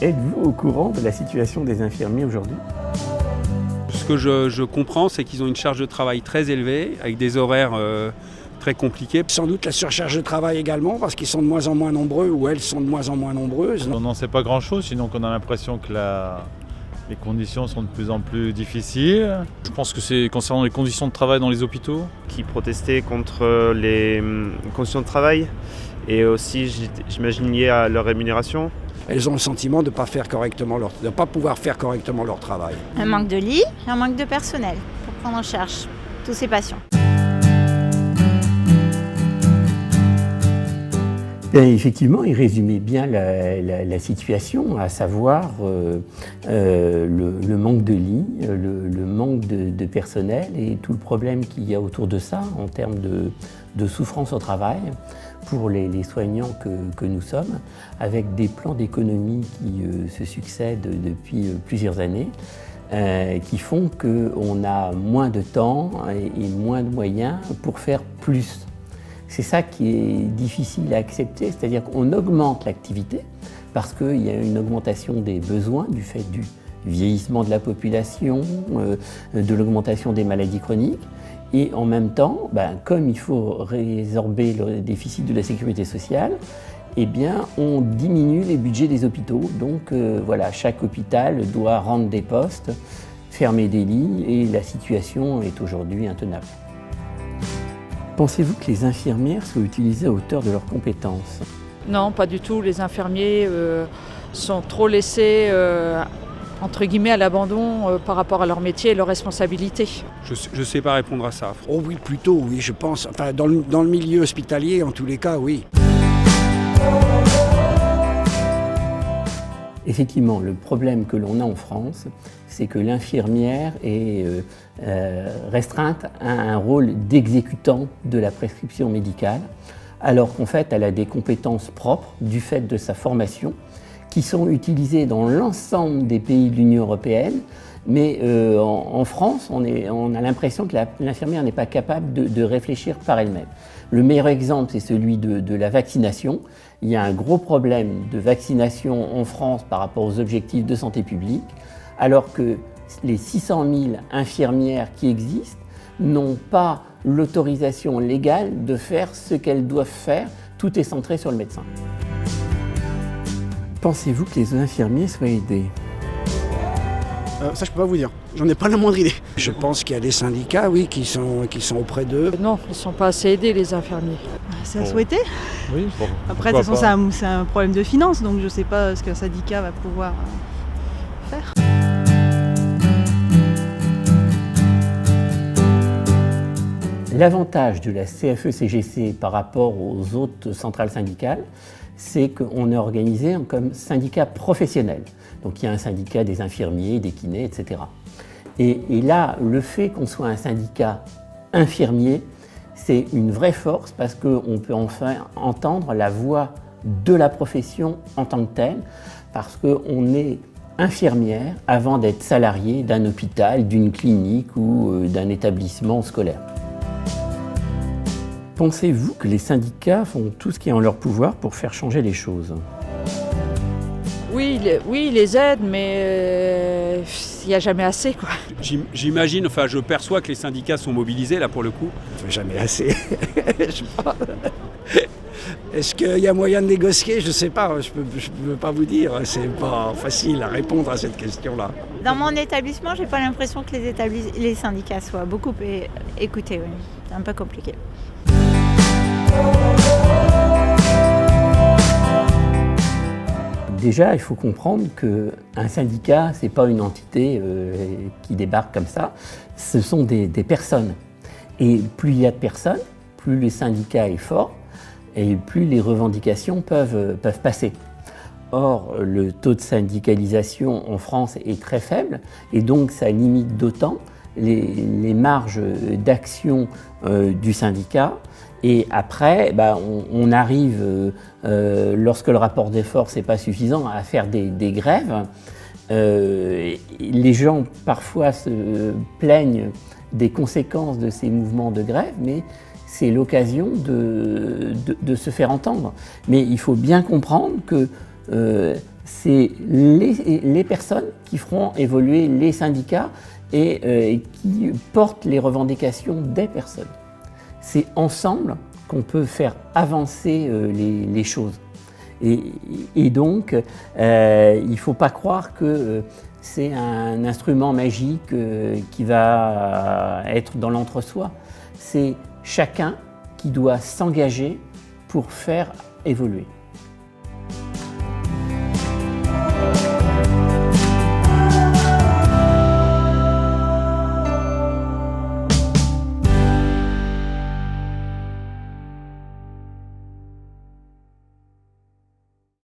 Êtes-vous au courant de la situation des infirmiers aujourd'hui ? Ce que je comprends, c'est qu'ils ont une charge de travail très élevée, avec des horaires très compliqués. Sans doute la surcharge de travail également, parce qu'ils sont de moins en moins nombreux, ou elles sont de moins en moins nombreuses. On n'en sait pas grand-chose, sinon qu'on a l'impression que les conditions sont de plus en plus difficiles. Je pense que c'est concernant les conditions de travail dans les hôpitaux. Qui protestaient contre les conditions de travail et aussi, j'imagine, liées à leur rémunération. Elles ont le sentiment de ne pas pouvoir faire correctement leur travail. Un manque de lits, un manque de personnel pour prendre en charge tous ces patients. Effectivement, il résumait bien la situation, à savoir le manque de lits, le manque de personnel et tout le problème qu'il y a autour de ça en termes de souffrance au travail pour les soignants que nous sommes, avec des plans d'économie qui se succèdent depuis plusieurs années, qui font qu'on a moins de temps et moins de moyens pour faire plus. C'est ça qui est difficile à accepter, c'est-à-dire qu'on augmente l'activité parce qu'il y a une augmentation des besoins du fait du vieillissement de la population, de l'augmentation des maladies chroniques. Et en même temps, comme il faut résorber le déficit de la sécurité sociale, on diminue les budgets des hôpitaux. Donc chaque hôpital doit rendre des postes, fermer des lits et la situation est aujourd'hui intenable. Pensez-vous que les infirmières soient utilisées à hauteur de leurs compétences ? Non, pas du tout. Les infirmiers sont trop laissés entre guillemets à l'abandon par rapport à leur métier et leurs responsabilités. Je ne sais pas répondre à ça. Oh oui, plutôt oui, je pense. Enfin, dans le milieu hospitalier, en tous les cas, oui. Effectivement, le problème que l'on a en France, c'est que l'infirmière est restreinte à un rôle d'exécutant de la prescription médicale, alors qu'en fait, elle a des compétences propres du fait de sa formation, qui sont utilisées dans l'ensemble des pays de l'Union européenne, mais en France, on a l'impression que l'infirmière n'est pas capable de réfléchir par elle-même. Le meilleur exemple, c'est celui de la vaccination. Il y a un gros problème de vaccination en France par rapport aux objectifs de santé publique, alors que les 600 000 infirmières qui existent n'ont pas l'autorisation légale de faire ce qu'elles doivent faire. Tout est centré sur le médecin. Pensez-vous que les infirmiers soient aidés ? Ça, je peux pas vous dire. J'en ai pas la moindre idée. Je pense qu'il y a des syndicats, oui, qui sont auprès d'eux. Non, ils ne sont pas assez aidés, les infirmiers. C'est à souhaiter. Oui, après, de toute façon, c'est un problème de finance, donc je ne sais pas ce qu'un syndicat va pouvoir faire. L'avantage de la CFE-CGC par rapport aux autres centrales syndicales, c'est qu'on est organisé comme syndicat professionnel. Donc il y a un syndicat des infirmiers, des kinés, etc. Et là, le fait qu'on soit un syndicat infirmier, c'est une vraie force parce qu'on peut enfin entendre la voix de la profession en tant que telle, parce qu'on est infirmière avant d'être salarié d'un hôpital, d'une clinique ou d'un établissement scolaire. Pensez-vous que les syndicats font tout ce qui est en leur pouvoir pour faire changer les choses ? Oui, ils les aident, mais il n'y a jamais assez, quoi. J'imagine, je perçois que les syndicats sont mobilisés, là, pour le coup. Jamais assez. Est-ce qu'il y a moyen de négocier ? Je ne sais pas, je peux pas vous dire. C'est pas facile à répondre à cette question-là. Dans mon établissement, j'ai pas l'impression que les syndicats soient beaucoup écoutés. Oui. C'est un peu compliqué. Déjà, il faut comprendre qu'un syndicat, ce n'est pas une entité qui débarque comme ça, ce sont des personnes. Et plus il y a de personnes, plus le syndicat est fort et plus les revendications peuvent passer. Or, le taux de syndicalisation en France est très faible et donc ça limite d'autant les marges d'action du syndicat. Et après, on arrive, lorsque le rapport de force n'est pas suffisant, à faire des grèves. Les gens parfois se plaignent des conséquences de ces mouvements de grève, mais c'est l'occasion de se faire entendre. Mais il faut bien comprendre que c'est les personnes qui feront évoluer les syndicats et qui portent les revendications des personnes. C'est ensemble qu'on peut faire avancer les choses. Et donc, il ne faut pas croire que c'est un instrument magique qui va être dans l'entre-soi. C'est chacun qui doit s'engager pour faire évoluer.